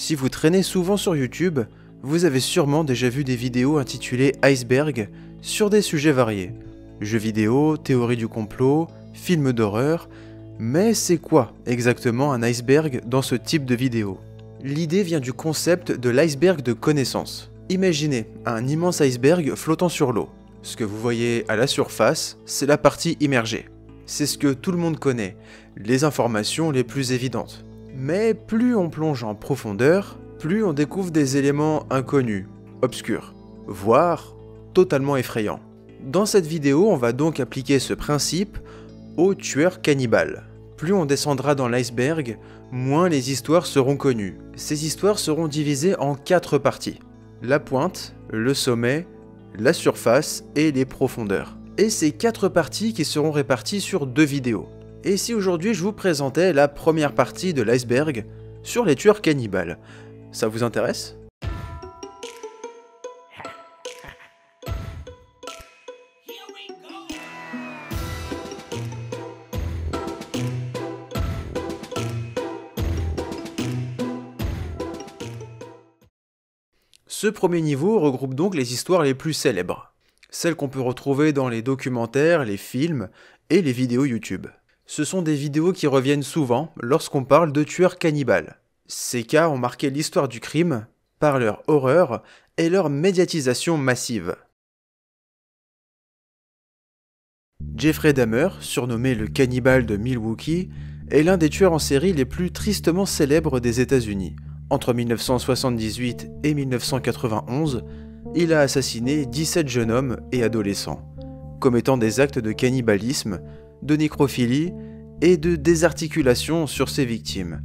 Si vous traînez souvent sur YouTube, vous avez sûrement déjà vu des vidéos intitulées Iceberg sur des sujets variés. Jeux vidéo, théories du complot, films d'horreur, mais c'est quoi exactement un iceberg dans ce type de vidéo? L'idée vient du concept de l'iceberg de connaissances. Imaginez un immense iceberg flottant sur l'eau. Ce que vous voyez à la surface, c'est la partie immergée. C'est ce que tout le monde connaît, les informations les plus évidentes. Mais plus on plonge en profondeur, plus on découvre des éléments inconnus, obscurs, voire totalement effrayants. Dans cette vidéo, on va donc appliquer ce principe aux tueurs cannibales. Plus on descendra dans l'iceberg, moins les histoires seront connues. Ces histoires seront divisées en 4 parties. La pointe, le sommet, la surface et les profondeurs. Et ces 4 parties qui seront réparties sur 2 vidéos. Et si aujourd'hui je vous présentais la première partie de l'iceberg sur les tueurs cannibales, ça vous intéresse ? Ce premier niveau regroupe donc les histoires les plus célèbres, celles qu'on peut retrouver dans les documentaires, les films et les vidéos YouTube. Ce sont des vidéos qui reviennent souvent lorsqu'on parle de tueurs cannibales. Ces cas ont marqué l'histoire du crime par leur horreur et leur médiatisation massive. Jeffrey Dahmer, surnommé le cannibale de Milwaukee, est l'un des tueurs en série les plus tristement célèbres des États-Unis. Entre 1978 et 1991, il a assassiné 17 jeunes hommes et adolescents, commettant des actes de cannibalisme, de nécrophilie et de désarticulation sur ses victimes.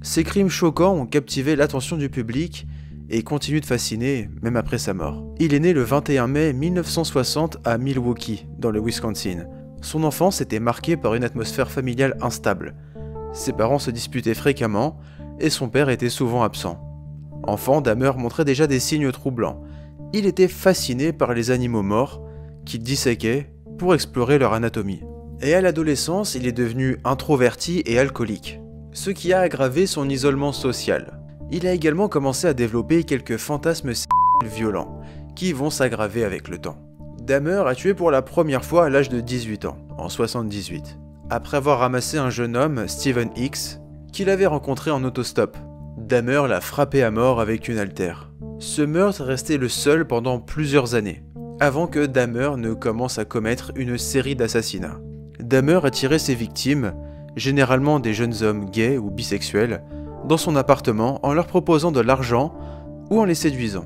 Ces crimes choquants ont captivé l'attention du public et continuent de fasciner même après sa mort. Il est né le 21 mai 1960 à Milwaukee, dans le Wisconsin. Son enfance était marquée par une atmosphère familiale instable. Ses parents se disputaient fréquemment et son père était souvent absent. Enfant, Dahmer montrait déjà des signes troublants. Il était fasciné par les animaux morts, qu'il disséquait pour explorer leur anatomie. Et à l'adolescence, il est devenu introverti et alcoolique, ce qui a aggravé son isolement social. Il a également commencé à développer quelques fantasmes violents, qui vont s'aggraver avec le temps. Dahmer a tué pour la première fois à l'âge de 18 ans, en 1978, après avoir ramassé un jeune homme, Steven Hicks, qu'il avait rencontré en autostop. Dahmer l'a frappé à mort avec une haltère. Ce meurtre est resté le seul pendant plusieurs années, avant que Dahmer ne commence à commettre une série d'assassinats. Dahmer attirait ses victimes, généralement des jeunes hommes gays ou bisexuels, dans son appartement en leur proposant de l'argent ou en les séduisant.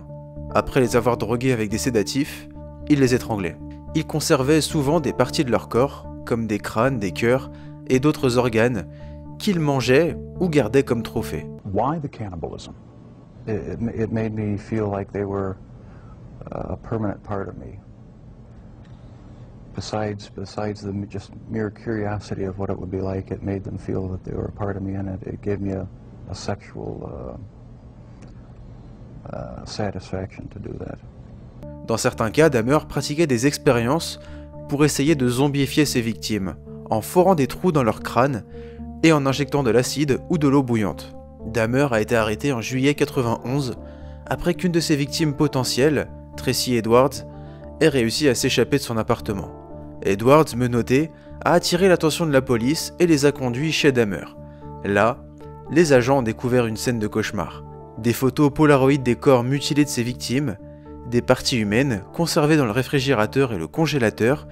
Après les avoir drogués avec des sédatifs, il les étranglait. Il conservait souvent des parties de leur corps, comme des crânes, des cœurs et d'autres organes, qu'il mangeait ou gardait comme trophée. Why the cannibalism? It made me feel like they were a permanent part of me. Besides the just mere curiosity of what it would be like, it made them feel that they were a part of me, and it gave me a sexual satisfaction to do that. Dans certains cas, Dahmer pratiquait des expériences pour essayer de zombifier ses victimes, en forant des trous dans leur crâne et en injectant de l'acide ou de l'eau bouillante. Dahmer a été arrêté en juillet 1991 après qu'une de ses victimes potentielles, Tracy Edwards, ait réussi à s'échapper de son appartement. Edwards, menotté, a attiré l'attention de la police et les a conduits chez Dahmer. Là, les agents ont découvert une scène de cauchemar. Des photos Polaroid des corps mutilés de ses victimes, des parties humaines conservées dans le réfrigérateur et le congélateur,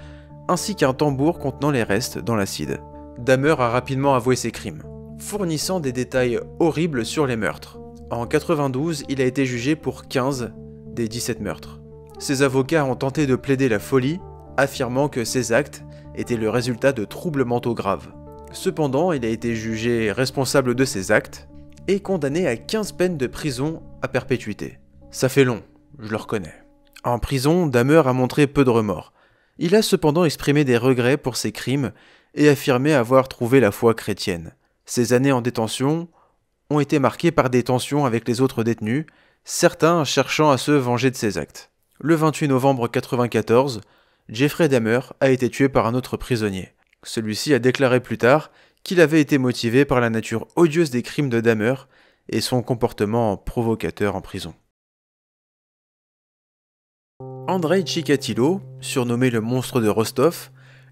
ainsi qu'un tambour contenant les restes dans l'acide. Dahmer a rapidement avoué ses crimes, fournissant des détails horribles sur les meurtres. En 1992, il a été jugé pour 15 des 17 meurtres. Ses avocats ont tenté de plaider la folie, affirmant que ces actes étaient le résultat de troubles mentaux graves. Cependant, il a été jugé responsable de ces actes et condamné à 15 peines de prison à perpétuité. Ça fait long, je le reconnais. En prison, Dahmer a montré peu de remords. Il a cependant exprimé des regrets pour ses crimes et affirmé avoir trouvé la foi chrétienne. Ses années en détention ont été marquées par des tensions avec les autres détenus, certains cherchant à se venger de ses actes. Le 28 novembre 1994, Jeffrey Dahmer a été tué par un autre prisonnier. Celui-ci a déclaré plus tard qu'il avait été motivé par la nature odieuse des crimes de Dahmer et son comportement provocateur en prison. Andrei Chikatilo, surnommé le monstre de Rostov,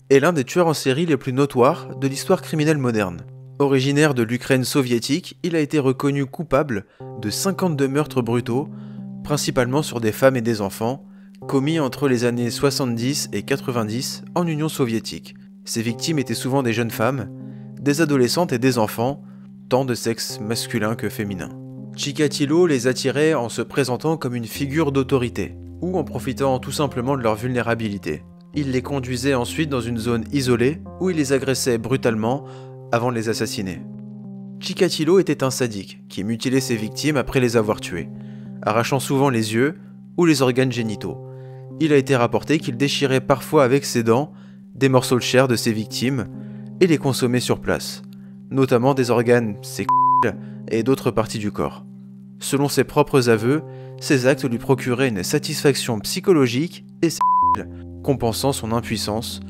est l'un des tueurs en série les plus notoires de l'histoire criminelle moderne. Originaire de l'Ukraine soviétique, il a été reconnu coupable de 52 meurtres brutaux, principalement sur des femmes et des enfants, commis entre les années 70 et 90 en Union soviétique. Ses victimes étaient souvent des jeunes femmes, des adolescentes et des enfants, tant de sexe masculin que féminin. Chikatilo les attirait en se présentant comme une figure d'autorité, ou en profitant tout simplement de leur vulnérabilité. Il les conduisait ensuite dans une zone isolée où il les agressait brutalement avant de les assassiner. Chikatilo était un sadique qui mutilait ses victimes après les avoir tuées, arrachant souvent les yeux ou les organes génitaux. Il a été rapporté qu'il déchirait parfois avec ses dents des morceaux de chair de ses victimes et les consommait sur place, notamment des organes sexuels et d'autres parties du corps. Selon ses propres aveux, ces actes lui procuraient une satisfaction psychologique et sexuelle, compensant son impuissance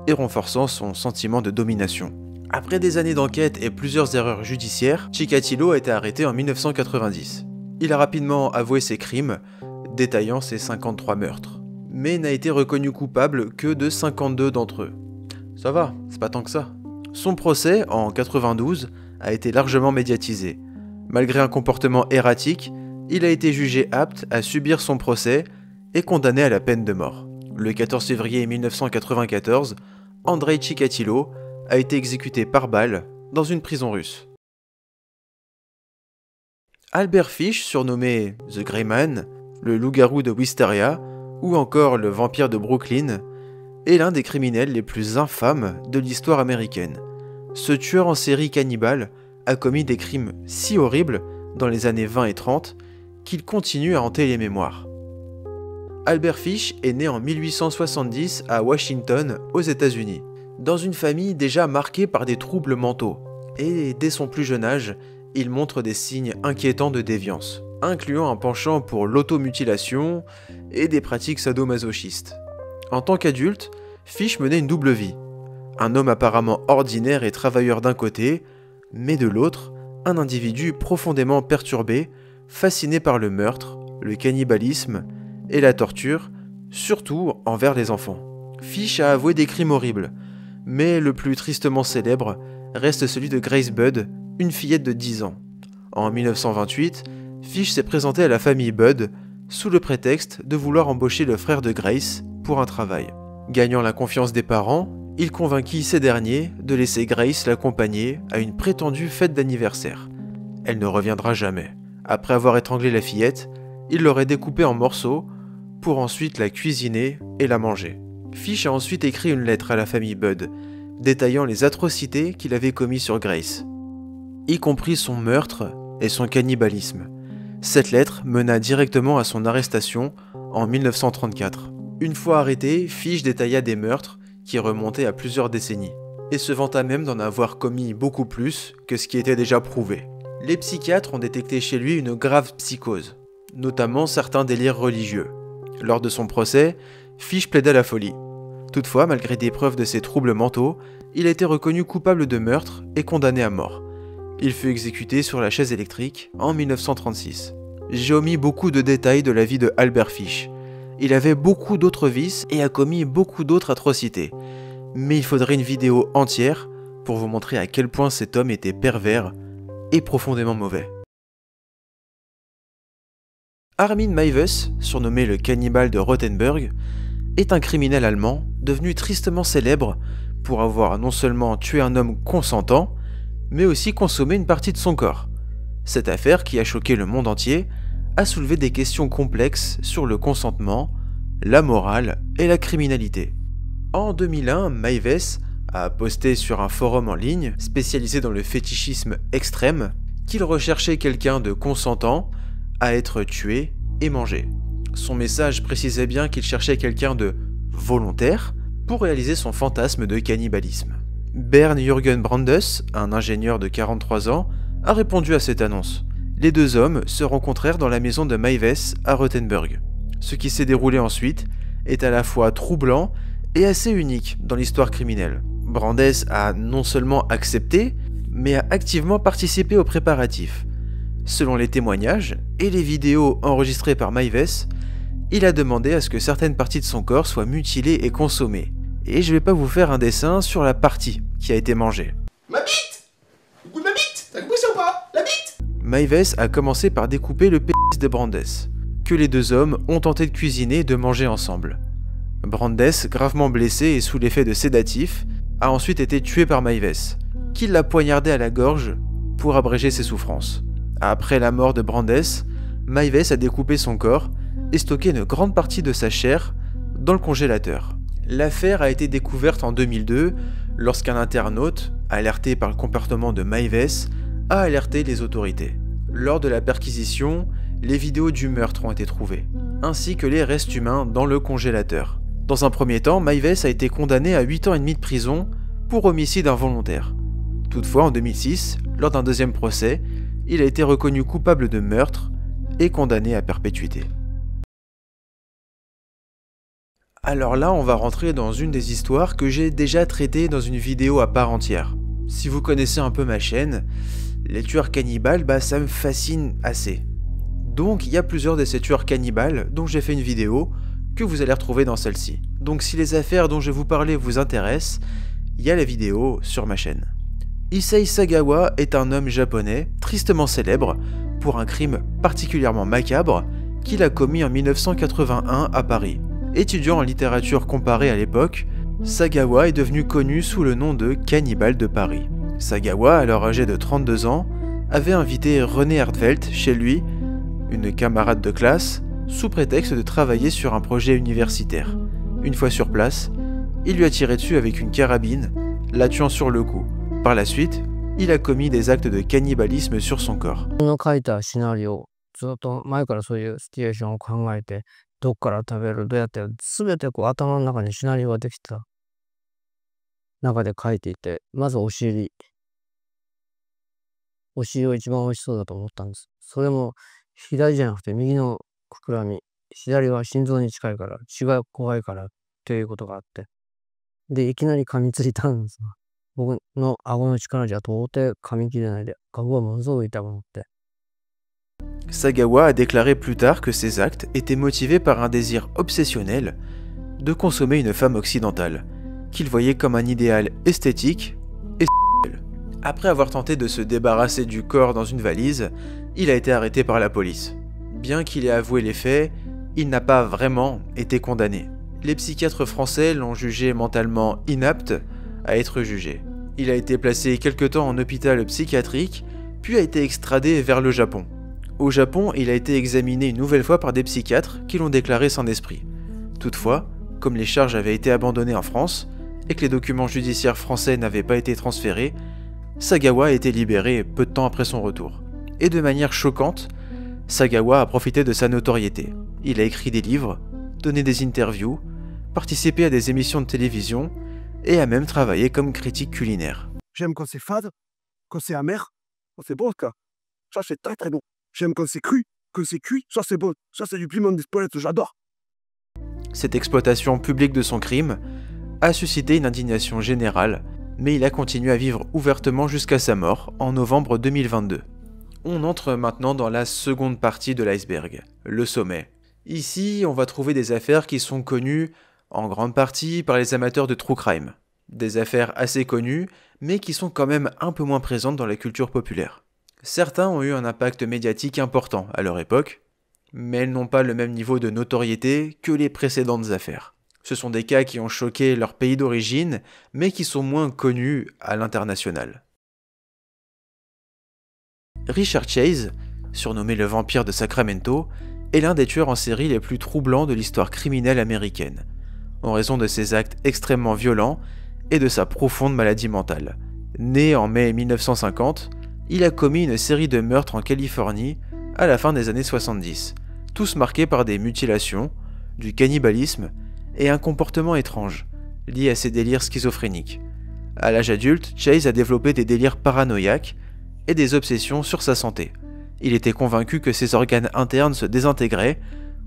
et renforçant son sentiment de domination. Après des années d'enquête et plusieurs erreurs judiciaires, Chikatilo a été arrêté en 1990. Il a rapidement avoué ses crimes, détaillant ses 53 meurtres, mais n'a été reconnu coupable que de 52 d'entre eux. Ça va, c'est pas tant que ça. Son procès, en 92, a été largement médiatisé. Malgré un comportement erratique, il a été jugé apte à subir son procès et condamné à la peine de mort. Le 14 février 1994, Andrei Chikatilo a été exécuté par balle dans une prison russe. Albert Fish, surnommé The Grey Man, le loup-garou de Wisteria, ou encore le vampire de Brooklyn, est l'un des criminels les plus infâmes de l'histoire américaine. Ce tueur en série cannibale a commis des crimes si horribles dans les années 20 et 30 qu'il continue à hanter les mémoires. Albert Fish est né en 1870 à Washington, aux États-Unis, dans une famille déjà marquée par des troubles mentaux, et dès son plus jeune âge, il montre des signes inquiétants de déviance, incluant un penchant pour l'automutilation et des pratiques sadomasochistes. En tant qu'adulte, Fish menait une double vie. Un homme apparemment ordinaire et travailleur d'un côté, mais de l'autre, un individu profondément perturbé, fasciné par le meurtre, le cannibalisme et la torture, surtout envers les enfants. Fish a avoué des crimes horribles, mais le plus tristement célèbre reste celui de Grace Budd, une fillette de 10 ans. En 1928, Fish s'est présenté à la famille Budd sous le prétexte de vouloir embaucher le frère de Grace pour un travail. Gagnant la confiance des parents, il convainquit ces derniers de laisser Grace l'accompagner à une prétendue fête d'anniversaire. Elle ne reviendra jamais. Après avoir étranglé la fillette, il l'aurait découpée en morceaux pour ensuite la cuisiner et la manger. Fish a ensuite écrit une lettre à la famille Budd, détaillant les atrocités qu'il avait commises sur Grace, y compris son meurtre et son cannibalisme. Cette lettre mena directement à son arrestation en 1934. Une fois arrêté, Fish détailla des meurtres qui remontaient à plusieurs décennies, et se vanta même d'en avoir commis beaucoup plus que ce qui était déjà prouvé. Les psychiatres ont détecté chez lui une grave psychose, notamment certains délires religieux. Lors de son procès, Fish plaida la folie. Toutefois, malgré des preuves de ses troubles mentaux, il a été reconnu coupable de meurtre et condamné à mort. Il fut exécuté sur la chaise électrique en 1936. J'ai omis beaucoup de détails de la vie de Albert Fish. Il avait beaucoup d'autres vices et a commis beaucoup d'autres atrocités. Mais il faudrait une vidéo entière pour vous montrer à quel point cet homme était pervers et profondément mauvais. Armin Meiwes, surnommé le cannibale de Rothenburg, est un criminel allemand devenu tristement célèbre pour avoir non seulement tué un homme consentant, mais aussi consommé une partie de son corps. Cette affaire, qui a choqué le monde entier, a soulevé des questions complexes sur le consentement, la morale et la criminalité. En 2001, Meiwes a posté sur un forum en ligne spécialisé dans le fétichisme extrême qu'il recherchait quelqu'un de consentant à être tué et mangé. Son message précisait bien qu'il cherchait quelqu'un de volontaire pour réaliser son fantasme de cannibalisme. Bernd Jürgen Brandes, un ingénieur de 43 ans, a répondu à cette annonce. Les deux hommes se rencontrèrent dans la maison de Meiwes à Rothenburg. Ce qui s'est déroulé ensuite est à la fois troublant et assez unique dans l'histoire criminelle. Brandes a non seulement accepté, mais a activement participé aux préparatifs. Selon les témoignages et les vidéos enregistrées par Maives, il a demandé à ce que certaines parties de son corps soient mutilées et consommées. Et je vais pas vous faire un dessin sur la partie qui a été mangée. Ma bite! Le goût de ma bite! T'as compris ça ou pas? La bite! Maives a commencé par découper le pénis de Brandes, que les deux hommes ont tenté de cuisiner et de manger ensemble. Brandes, gravement blessé et sous l'effet de sédatifs, a ensuite été tué par Maives, qui l'a poignardé à la gorge pour abréger ses souffrances. Après la mort de Brandes, Maives a découpé son corps et stocké une grande partie de sa chair dans le congélateur. L'affaire a été découverte en 2002 lorsqu'un internaute, alerté par le comportement de Maives, a alerté les autorités. Lors de la perquisition, les vidéos du meurtre ont été trouvées, ainsi que les restes humains dans le congélateur. Dans un premier temps, Maives a été condamné à 8 ans et demi de prison pour homicide involontaire. Toutefois, en 2006, lors d'un deuxième procès, il a été reconnu coupable de meurtre et condamné à perpétuité. Alors là, on va rentrer dans une des histoires que j'ai déjà traitées dans une vidéo à part entière. Si vous connaissez un peu ma chaîne, les tueurs cannibales, ça me fascine assez. Donc il y a plusieurs de ces tueurs cannibales dont j'ai fait une vidéo que vous allez retrouver dans celle-ci. Donc si les affaires dont je vais vous parler vous intéressent, il y a la vidéo sur ma chaîne. Issei Sagawa est un homme japonais tristement célèbre pour un crime particulièrement macabre qu'il a commis en 1981 à Paris. Étudiant en littérature comparée à l'époque, Sagawa est devenu connu sous le nom de Cannibale de Paris. Sagawa, alors âgé de 32 ans, avait invité René Erdvelt chez lui, une camarade de classe, sous prétexte de travailler sur un projet universitaire. Une fois sur place, il lui a tiré dessus avec une carabine, la tuant sur le coup. Par la suite, il a commis des actes de cannibalisme sur son corps. ずっと前からそういうシチュエーションを考えて、どっから食べる、どうやって全てこう頭の中にシナリオができた中で書いていて、まずお尻を一番美味しそうだと思ったんです。それも左じゃなくて右のふくらみ、左は心臓に近いから血が怖いからっていうことがあって、でいきなり噛みついたんです。僕の顎の力じゃ到底噛み切れないで、顎がものすごく痛くなって。 Sagawa a déclaré plus tard que ses actes étaient motivés par un désir obsessionnel de consommer une femme occidentale, qu'il voyait comme un idéal esthétique et sexuel. Après avoir tenté de se débarrasser du corps dans une valise, il a été arrêté par la police. Bien qu'il ait avoué les faits, il n'a pas vraiment été condamné. Les psychiatres français l'ont jugé mentalement inapte à être jugé. Il a été placé quelque temps en hôpital psychiatrique, puis a été extradé vers le Japon. Au Japon, il a été examiné une nouvelle fois par des psychiatres qui l'ont déclaré sans esprit. Toutefois, comme les charges avaient été abandonnées en France et que les documents judiciaires français n'avaient pas été transférés, Sagawa a été libéré peu de temps après son retour. Et de manière choquante, Sagawa a profité de sa notoriété. Il a écrit des livres, donné des interviews, participé à des émissions de télévision et a même travaillé comme critique culinaire. J'aime quand c'est fade, quand c'est amer, quand c'est bon, quoi. Ça, c'est très très bon. J'aime quand c'est cru, quand c'est cuit, ça c'est bon. Ça, c'est du piment d'Espelette, j'adore. Cette exploitation publique de son crime a suscité une indignation générale, mais il a continué à vivre ouvertement jusqu'à sa mort en novembre 2022. On entre maintenant dans la seconde partie de l'iceberg, le sommet. Ici, on va trouver des affaires qui sont connues en grande partie par les amateurs de true crime. Des affaires assez connues, mais qui sont quand même un peu moins présentes dans la culture populaire. Certains ont eu un impact médiatique important à leur époque, mais elles n'ont pas le même niveau de notoriété que les précédentes affaires. Ce sont des cas qui ont choqué leur pays d'origine, mais qui sont moins connus à l'international. Richard Chase, surnommé le vampire de Sacramento, est l'un des tueurs en série les plus troublants de l'histoire criminelle américaine, en raison de ses actes extrêmement violents et de sa profonde maladie mentale. Né en mai 1950, il a commis une série de meurtres en Californie à la fin des années 70, tous marqués par des mutilations, du cannibalisme et un comportement étrange, lié à ses délires schizophréniques. À l'âge adulte, Chase a développé des délires paranoïaques et des obsessions sur sa santé. Il était convaincu que ses organes internes se désintégraient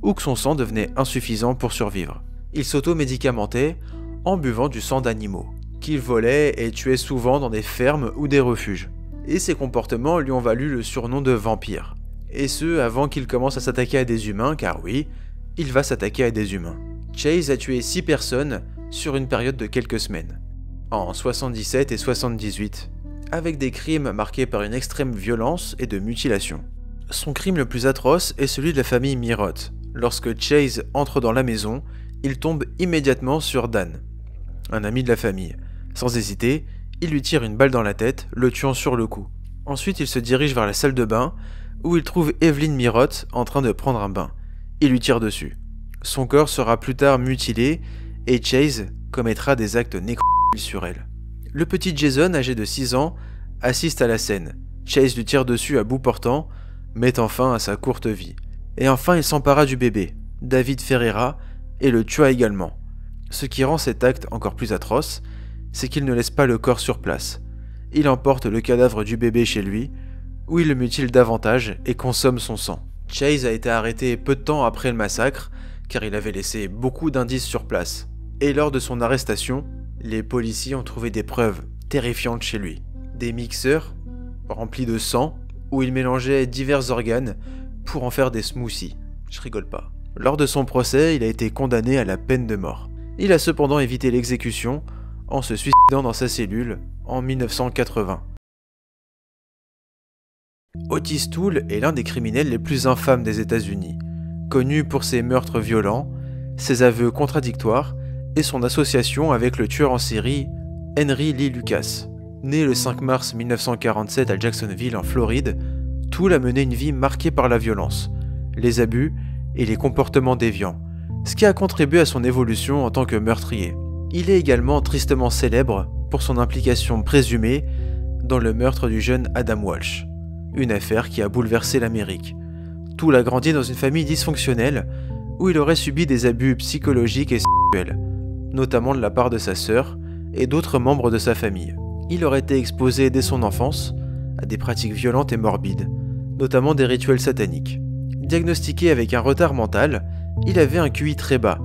ou que son sang devenait insuffisant pour survivre. Il s'auto-médicamentait en buvant du sang d'animaux, qu'il volait et tuait souvent dans des fermes ou des refuges. et ses comportements lui ont valu le surnom de vampire. Et ce, avant qu'il commence à s'attaquer à des humains, car oui, il va s'attaquer à des humains. Chase a tué 6 personnes sur une période de quelques semaines, en 77 et 78, avec des crimes marqués par une extrême violence et de mutilation. Son crime le plus atroce est celui de la famille Miroth. Lorsque Chase entre dans la maison, il tombe immédiatement sur Dan, un ami de la famille. Sans hésiter, il lui tire une balle dans la tête, le tuant sur le coup. Ensuite, il se dirige vers la salle de bain, où il trouve Evelyn Miroth en train de prendre un bain. Il lui tire dessus. Son corps sera plus tard mutilé, et Chase commettra des actes nécrophiles sur elle. Le petit Jason, âgé de 6 ans, assiste à la scène. Chase lui tire dessus à bout portant, mettant fin à sa courte vie. Et enfin, il s'empara du bébé, David Ferreira, et le tua également. Ce qui rend cet acte encore plus atroce, c'est qu'il ne laisse pas le corps sur place. Il emporte le cadavre du bébé chez lui, où il le mutile davantage et consomme son sang. Chase a été arrêté peu de temps après le massacre, car il avait laissé beaucoup d'indices sur place. Et lors de son arrestation, les policiers ont trouvé des preuves terrifiantes chez lui. Des mixeurs remplis de sang, où il mélangeait divers organes pour en faire des smoothies. Je rigole pas. Lors de son procès, il a été condamné à la peine de mort. Il a cependant évité l'exécution en se suicidant dans sa cellule en 1980. Otis Toole est l'un des criminels les plus infâmes des États-Unis, connu pour ses meurtres violents, ses aveux contradictoires et son association avec le tueur en série Henry Lee Lucas. Né le 5 mars 1947 à Jacksonville en Floride, Toole a mené une vie marquée par la violence, les abus et les comportements déviants, ce qui a contribué à son évolution en tant que meurtrier. Il est également tristement célèbre pour son implication présumée dans le meurtre du jeune Adam Walsh, une affaire qui a bouleversé l'Amérique. Toole a grandi dans une famille dysfonctionnelle où il aurait subi des abus psychologiques et sexuels, notamment de la part de sa sœur et d'autres membres de sa famille. Il aurait été exposé dès son enfance à des pratiques violentes et morbides, notamment des rituels sataniques. Diagnostiqué avec un retard mental, il avait un QI très bas,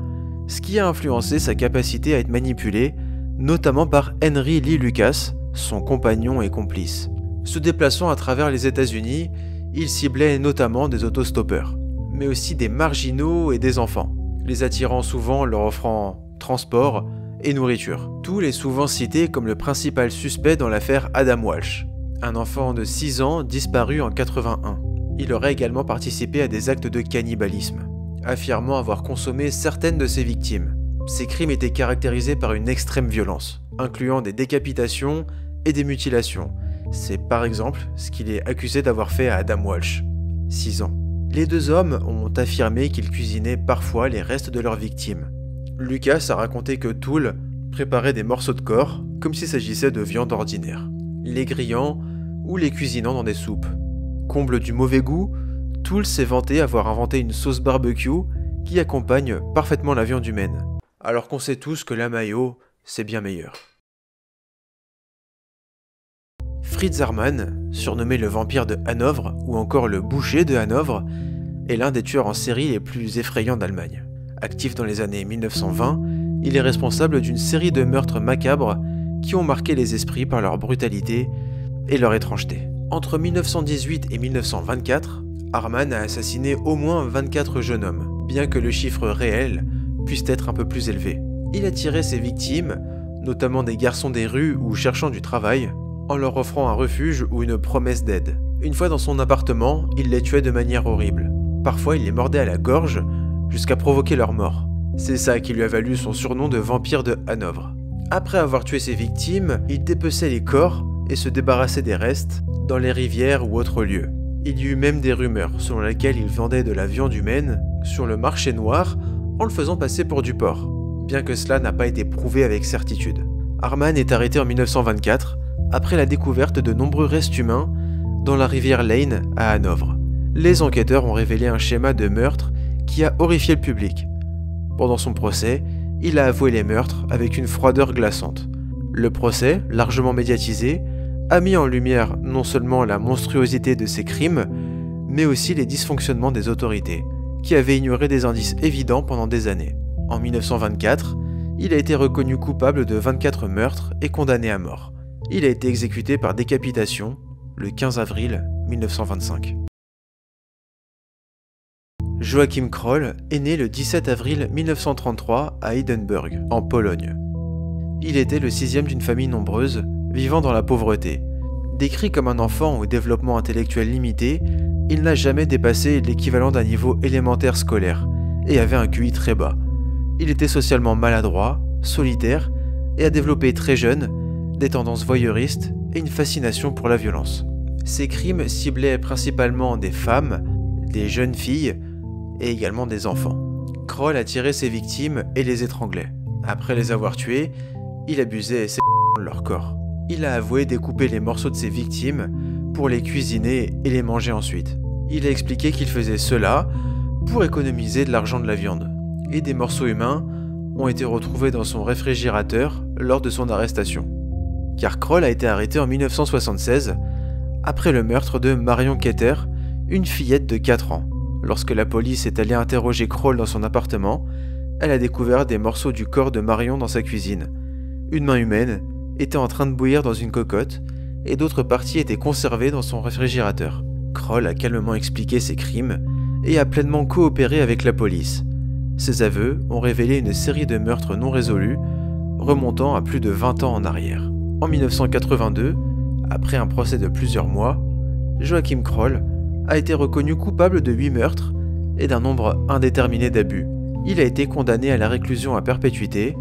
ce qui a influencé sa capacité à être manipulé, notamment par Henry Lee Lucas, son compagnon et complice. Se déplaçant à travers les États-Unis, il ciblait notamment des autostoppeurs, mais aussi des marginaux et des enfants, les attirant souvent, leur offrant transport et nourriture. Toole est souvent cité comme le principal suspect dans l'affaire Adam Walsh, un enfant de 6 ans disparu en 81. Il aurait également participé à des actes de cannibalisme, affirmant avoir consommé certaines de ses victimes. Ces crimes étaient caractérisés par une extrême violence, incluant des décapitations et des mutilations. C'est par exemple ce qu'il est accusé d'avoir fait à Adam Walsh, 6 ans. Les deux hommes ont affirmé qu'ils cuisinaient parfois les restes de leurs victimes. Lucas a raconté que Toole préparait des morceaux de corps comme s'il s'agissait de viande ordinaire, les grillant ou les cuisinant dans des soupes. Comble du mauvais goût, Toole s'est vanté avoir inventé une sauce barbecue qui accompagne parfaitement la viande humaine, alors qu'on sait tous que la mayo, c'est bien meilleur. Fritz Haarmann, surnommé le vampire de Hanovre ou encore le boucher de Hanovre, est l'un des tueurs en série les plus effrayants d'Allemagne. Actif dans les années 1920, il est responsable d'une série de meurtres macabres qui ont marqué les esprits par leur brutalité et leur étrangeté. Entre 1918 et 1924, Haarmann a assassiné au moins 24 jeunes hommes, bien que le chiffre réel puisse être un peu plus élevé. Il a tiré ses victimes, notamment des garçons des rues ou cherchant du travail, en leur offrant un refuge ou une promesse d'aide. Une fois dans son appartement, il les tuait de manière horrible. Parfois, il les mordait à la gorge jusqu'à provoquer leur mort. C'est ça qui lui a valu son surnom de vampire de Hanovre. Après avoir tué ses victimes, il dépeçait les corps et se débarrassait des restes dans les rivières ou autres lieux. Il y eut même des rumeurs selon lesquelles il vendait de la viande humaine sur le marché noir en le faisant passer pour du porc, bien que cela n'a pas été prouvé avec certitude. Haarmann est arrêté en 1924 après la découverte de nombreux restes humains dans la rivière Lane à Hanovre. Les enquêteurs ont révélé un schéma de meurtre qui a horrifié le public. Pendant son procès, il a avoué les meurtres avec une froideur glaçante. Le procès, largement médiatisé, a mis en lumière non seulement la monstruosité de ses crimes, mais aussi les dysfonctionnements des autorités, qui avaient ignoré des indices évidents pendant des années. En 1924, il a été reconnu coupable de 24 meurtres et condamné à mort. Il a été exécuté par décapitation le 15 avril 1925. Joachim Kroll est né le 17 avril 1933 à Edinburgh, en Pologne. Il était le sixième d'une famille nombreuse, vivant dans la pauvreté. Décrit comme un enfant au développement intellectuel limité, il n'a jamais dépassé l'équivalent d'un niveau élémentaire scolaire et avait un QI très bas. Il était socialement maladroit, solitaire et a développé très jeune des tendances voyeuristes et une fascination pour la violence. Ses crimes ciblaient principalement des femmes, des jeunes filles et également des enfants. Kroll attirait ses victimes et les étranglait. Après les avoir tuées, il abusait de leur corps. Il a avoué découper les morceaux de ses victimes pour les cuisiner et les manger ensuite. Il a expliqué qu'il faisait cela pour économiser de l'argent de la viande. Et des morceaux humains ont été retrouvés dans son réfrigérateur lors de son arrestation. Car Kroll a été arrêté en 1976 après le meurtre de Marion Keter, une fillette de 4 ans. Lorsque la police est allée interroger Kroll dans son appartement, elle a découvert des morceaux du corps de Marion dans sa cuisine. Une main humaine était en train de bouillir dans une cocotte et d'autres parties étaient conservées dans son réfrigérateur. Kroll a calmement expliqué ses crimes et a pleinement coopéré avec la police. Ses aveux ont révélé une série de meurtres non résolus, remontant à plus de 20 ans en arrière. En 1982, après un procès de plusieurs mois, Joachim Kroll a été reconnu coupable de 8 meurtres et d'un nombre indéterminé d'abus. Il a été condamné à la réclusion à perpétuité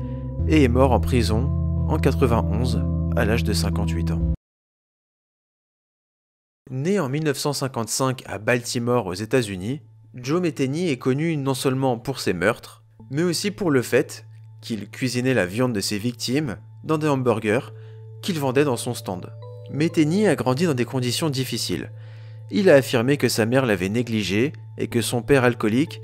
et est mort en prison en 91 à l'âge de 58 ans. Né en 1955 à Baltimore aux États-Unis, Joe Metheny est connu non seulement pour ses meurtres, mais aussi pour le fait qu'il cuisinait la viande de ses victimes dans des hamburgers qu'il vendait dans son stand. Metheny a grandi dans des conditions difficiles. Il a affirmé que sa mère l'avait négligé et que son père alcoolique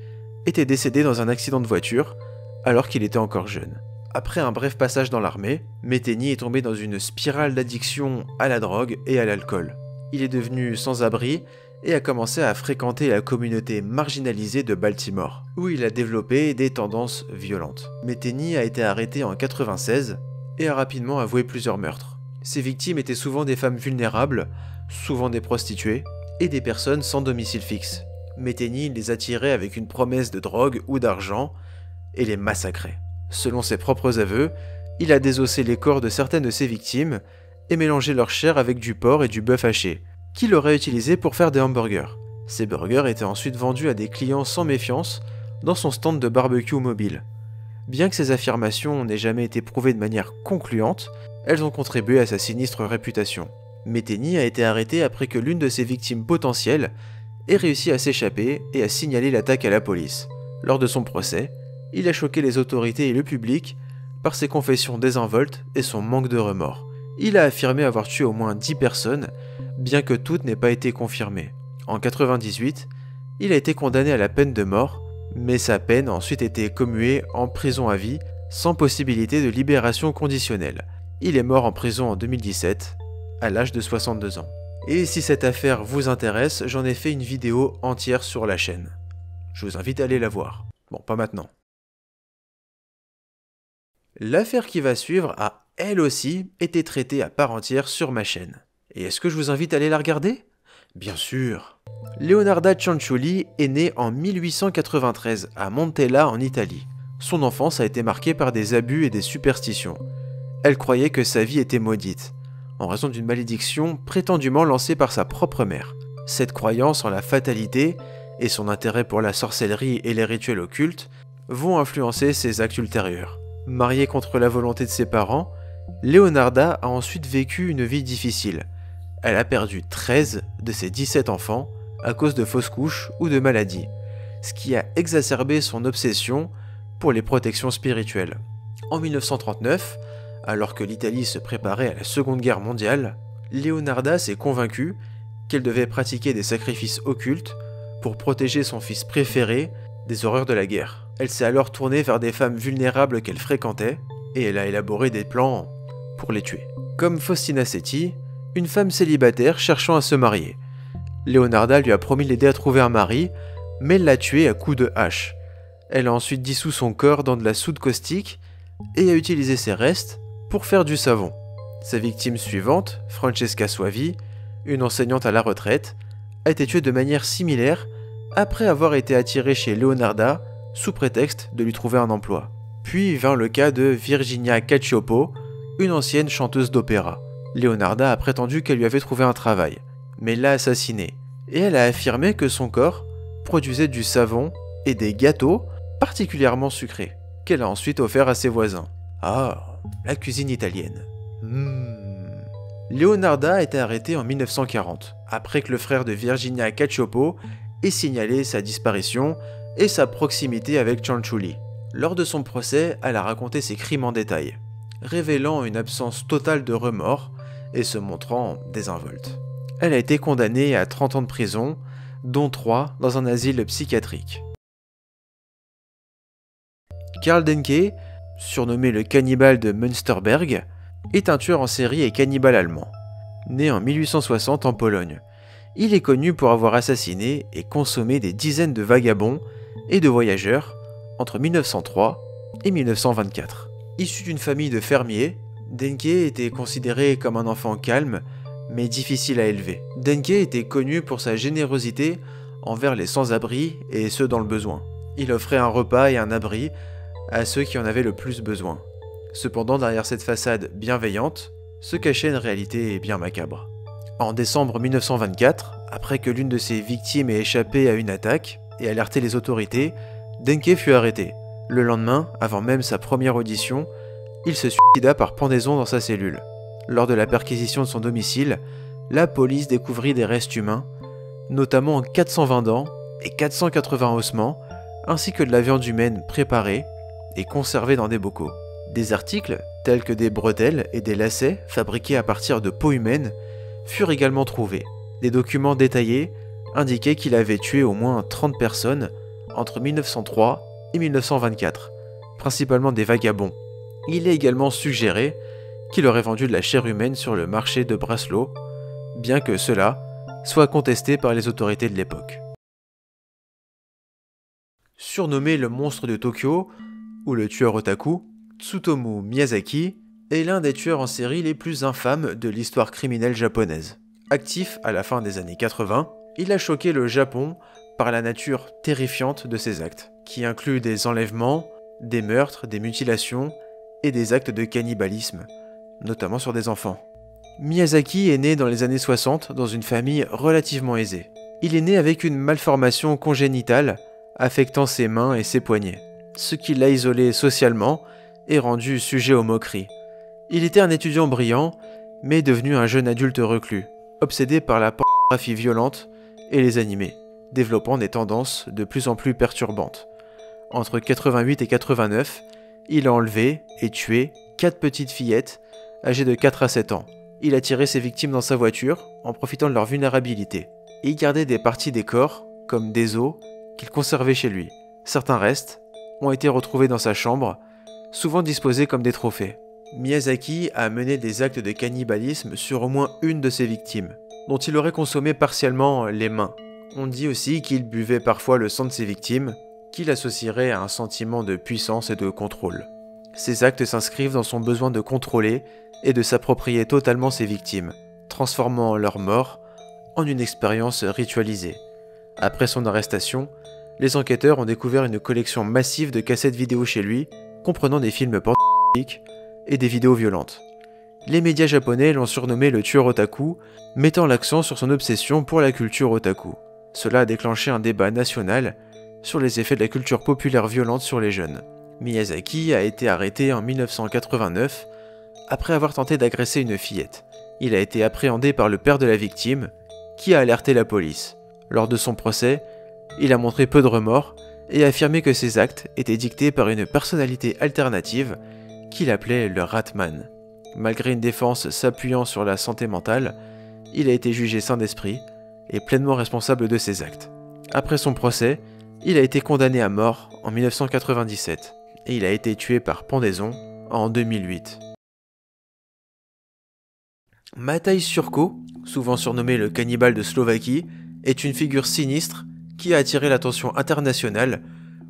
était décédé dans un accident de voiture alors qu'il était encore jeune. Après un bref passage dans l'armée, Metheny est tombé dans une spirale d'addiction à la drogue et à l'alcool. Il est devenu sans-abri et a commencé à fréquenter la communauté marginalisée de Baltimore, où il a développé des tendances violentes. Metheny a été arrêté en 1996 et a rapidement avoué plusieurs meurtres. Ses victimes étaient souvent des femmes vulnérables, souvent des prostituées, et des personnes sans domicile fixe. Metheny les attirait avec une promesse de drogue ou d'argent et les massacrait. Selon ses propres aveux, il a désossé les corps de certaines de ses victimes et mélangé leur chair avec du porc et du bœuf haché, qu'il aurait utilisé pour faire des hamburgers. Ces burgers étaient ensuite vendus à des clients sans méfiance dans son stand de barbecue mobile. Bien que ces affirmations n'aient jamais été prouvées de manière concluante, elles ont contribué à sa sinistre réputation. Metheny a été arrêté après que l'une de ses victimes potentielles ait réussi à s'échapper et à signaler l'attaque à la police. Lors de son procès, il a choqué les autorités et le public par ses confessions désinvoltes et son manque de remords. Il a affirmé avoir tué au moins 10 personnes, bien que toutes n'aient pas été confirmées. En 1998, il a été condamné à la peine de mort, mais sa peine a ensuite été commuée en prison à vie, sans possibilité de libération conditionnelle. Il est mort en prison en 2017, à l'âge de 62 ans. Et si cette affaire vous intéresse, j'en ai fait une vidéo entière sur la chaîne. Je vous invite à aller la voir. Bon, pas maintenant. L'affaire qui va suivre a, elle aussi, été traitée à part entière sur ma chaîne. Et est-ce que je vous invite à aller la regarder ? Bien sûr. Leonarda Cianciulli est née en 1893 à Montella en Italie. Son enfance a été marquée par des abus et des superstitions. Elle croyait que sa vie était maudite, en raison d'une malédiction prétendument lancée par sa propre mère. Cette croyance en la fatalité et son intérêt pour la sorcellerie et les rituels occultes vont influencer ses actes ultérieurs. Mariée contre la volonté de ses parents, Leonarda a ensuite vécu une vie difficile. Elle a perdu 13 de ses 17 enfants à cause de fausses couches ou de maladies, ce qui a exacerbé son obsession pour les protections spirituelles. En 1939, alors que l'Italie se préparait à la Seconde Guerre mondiale, Leonarda s'est convaincue qu'elle devait pratiquer des sacrifices occultes pour protéger son fils préféré des horreurs de la guerre. Elle s'est alors tournée vers des femmes vulnérables qu'elle fréquentait et elle a élaboré des plans pour les tuer. Comme Faustina Setti, une femme célibataire cherchant à se marier. Leonarda lui a promis de l'aider à trouver un mari, mais elle l'a tué à coups de hache. Elle a ensuite dissous son corps dans de la soude caustique et a utilisé ses restes pour faire du savon. Sa victime suivante, Francesca Soavi, une enseignante à la retraite, a été tuée de manière similaire après avoir été attirée chez Leonarda sous prétexte de lui trouver un emploi. Puis vint le cas de Virginia Cacioppo, une ancienne chanteuse d'opéra. Leonarda a prétendu qu'elle lui avait trouvé un travail, mais l'a assassinée, et elle a affirmé que son corps produisait du savon et des gâteaux particulièrement sucrés, qu'elle a ensuite offert à ses voisins. Ah, la cuisine italienne. Leonarda a été arrêtée en 1940, après que le frère de Virginia Cacioppo ait signalé sa disparition et sa proximité avec Cianciulli. Lors de son procès, elle a raconté ses crimes en détail, révélant une absence totale de remords et se montrant désinvolte. Elle a été condamnée à 30 ans de prison, dont 3 dans un asile psychiatrique. Karl Denke, surnommé le cannibale de Münsterberg, est un tueur en série et cannibale allemand. Né en 1860 en Pologne, il est connu pour avoir assassiné et consommé des dizaines de vagabonds et de voyageurs entre 1903 et 1924. Issu d'une famille de fermiers, Denke était considéré comme un enfant calme mais difficile à élever. Denke était connu pour sa générosité envers les sans-abri et ceux dans le besoin. Il offrait un repas et un abri à ceux qui en avaient le plus besoin. Cependant, derrière cette façade bienveillante, se cachait une réalité bien macabre. En décembre 1924, après que l'une de ses victimes ait échappé à une attaque et alerté les autorités, Denke fut arrêté. Le lendemain, avant même sa première audition, il se suicida par pendaison dans sa cellule. Lors de la perquisition de son domicile, la police découvrit des restes humains, notamment 420 dents et 480 ossements, ainsi que de la viande humaine préparée et conservée dans des bocaux. Des articles, tels que des bretelles et des lacets fabriqués à partir de peau humaine, furent également trouvés. Des documents détaillés indiquaient qu'il avait tué au moins 30 personnes entre 1903 et 1924, principalement des vagabonds. Il est également suggéré qu'il aurait vendu de la chair humaine sur le marché de Breslau, bien que cela soit contesté par les autorités de l'époque. Surnommé le monstre de Tokyo, ou le tueur otaku, Tsutomu Miyazaki est l'un des tueurs en série les plus infâmes de l'histoire criminelle japonaise. Actif à la fin des années 80, il a choqué le Japon par la nature terrifiante de ses actes, qui incluent des enlèvements, des meurtres, des mutilations et des actes de cannibalisme, notamment sur des enfants. Miyazaki est né dans les années 60 dans une famille relativement aisée. Il est né avec une malformation congénitale affectant ses mains et ses poignets, ce qui l'a isolé socialement et rendu sujet aux moqueries. Il était un étudiant brillant, mais devenu un jeune adulte reclus, obsédé par la pornographie violente et les animés, développant des tendances de plus en plus perturbantes. Entre 88 et 89, il a enlevé et tué 4 petites fillettes âgées de 4 à 7 ans. Il a tiré ses victimes dans sa voiture en profitant de leur vulnérabilité. Et il gardait des parties des corps, comme des os, qu'il conservait chez lui. Certains restes ont été retrouvés dans sa chambre, souvent disposés comme des trophées. Miyazaki a mené des actes de cannibalisme sur au moins une de ses victimes, dont il aurait consommé partiellement les mains. On dit aussi qu'il buvait parfois le sang de ses victimes, qu'il associerait à un sentiment de puissance et de contrôle. Ces actes s'inscrivent dans son besoin de contrôler et de s'approprier totalement ses victimes, transformant leur mort en une expérience ritualisée. Après son arrestation, les enquêteurs ont découvert une collection massive de cassettes vidéo chez lui, comprenant des films pornographiques et des vidéos violentes. Les médias japonais l'ont surnommé le tueur otaku, mettant l'accent sur son obsession pour la culture otaku. Cela a déclenché un débat national sur les effets de la culture populaire violente sur les jeunes. Miyazaki a été arrêté en 1989 après avoir tenté d'agresser une fillette. Il a été appréhendé par le père de la victime, qui a alerté la police. Lors de son procès, il a montré peu de remords et a affirmé que ses actes étaient dictés par une personnalité alternative qu'il appelait le Ratman. Malgré une défense s'appuyant sur la santé mentale, il a été jugé sain d'esprit et pleinement responsable de ses actes. Après son procès, il a été condamné à mort en 1997 et il a été tué par pendaison en 2008. Matej Surko, souvent surnommé le cannibale de Slovaquie, est une figure sinistre qui a attiré l'attention internationale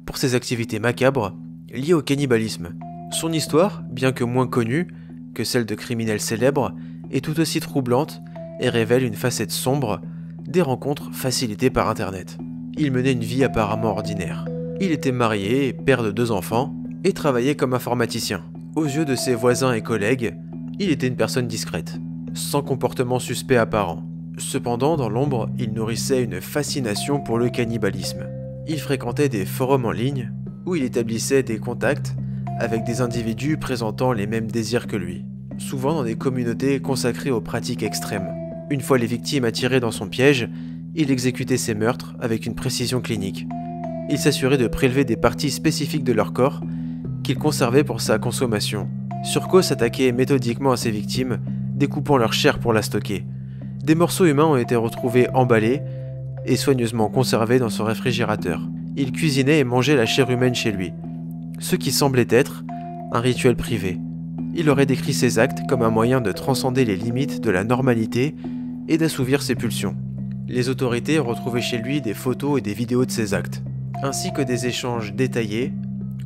pour ses activités macabres liées au cannibalisme. Son histoire, bien que moins connue que celle de criminels célèbres, est tout aussi troublante et révèle une facette sombre des rencontres facilitées par Internet. Il menait une vie apparemment ordinaire. Il était marié, père de 2 enfants, et travaillait comme informaticien. Aux yeux de ses voisins et collègues, il était une personne discrète, sans comportement suspect apparent. Cependant, dans l'ombre, il nourrissait une fascination pour le cannibalisme. Il fréquentait des forums en ligne, où il établissait des contacts avec des individus présentant les mêmes désirs que lui, souvent dans des communautés consacrées aux pratiques extrêmes. Une fois les victimes attirées dans son piège, il exécutait ses meurtres avec une précision clinique. Il s'assurait de prélever des parties spécifiques de leur corps qu'il conservait pour sa consommation. Surco s'attaquait méthodiquement à ses victimes, découpant leur chair pour la stocker. Des morceaux humains ont été retrouvés emballés et soigneusement conservés dans son réfrigérateur. Il cuisinait et mangeait la chair humaine chez lui, ce qui semblait être un rituel privé. Il aurait décrit ses actes comme un moyen de transcender les limites de la normalité et d'assouvir ses pulsions. Les autorités ont retrouvé chez lui des photos et des vidéos de ses actes, ainsi que des échanges détaillés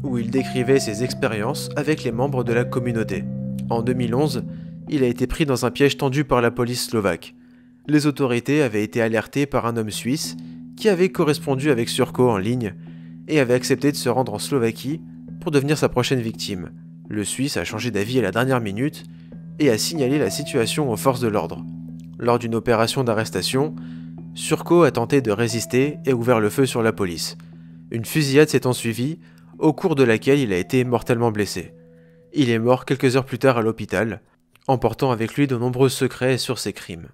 où il décrivait ses expériences avec les membres de la communauté. En 2011, il a été pris dans un piège tendu par la police slovaque. Les autorités avaient été alertées par un homme suisse qui avait correspondu avec Surco en ligne et avait accepté de se rendre en Slovaquie pour devenir sa prochaine victime. Le Suisse a changé d'avis à la dernière minute et a signalé la situation aux forces de l'ordre. Lors d'une opération d'arrestation, Surco a tenté de résister et ouvert le feu sur la police. Une fusillade s'est ensuivie, au cours de laquelle il a été mortellement blessé. Il est mort quelques heures plus tard à l'hôpital, emportant avec lui de nombreux secrets sur ses crimes.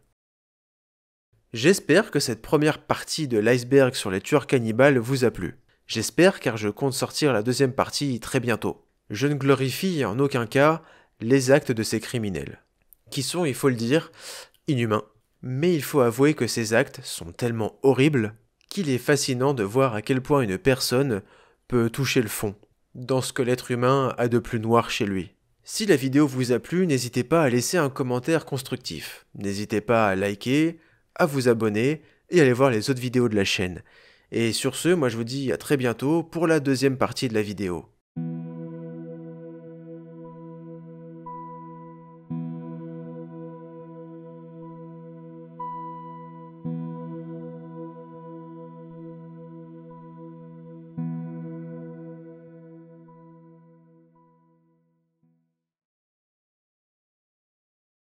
J'espère que cette première partie de l'iceberg sur les tueurs cannibales vous a plu. J'espère car je compte sortir la deuxième partie très bientôt. Je ne glorifie en aucun cas les actes de ces criminels, qui sont, il faut le dire, inhumains. Mais il faut avouer que ces actes sont tellement horribles qu'il est fascinant de voir à quel point une personne peut toucher le fond, dans ce que l'être humain a de plus noir chez lui. Si la vidéo vous a plu, n'hésitez pas à laisser un commentaire constructif. N'hésitez pas à liker, à vous abonner et à aller voir les autres vidéos de la chaîne. Et sur ce, moi je vous dis à très bientôt pour la deuxième partie de la vidéo.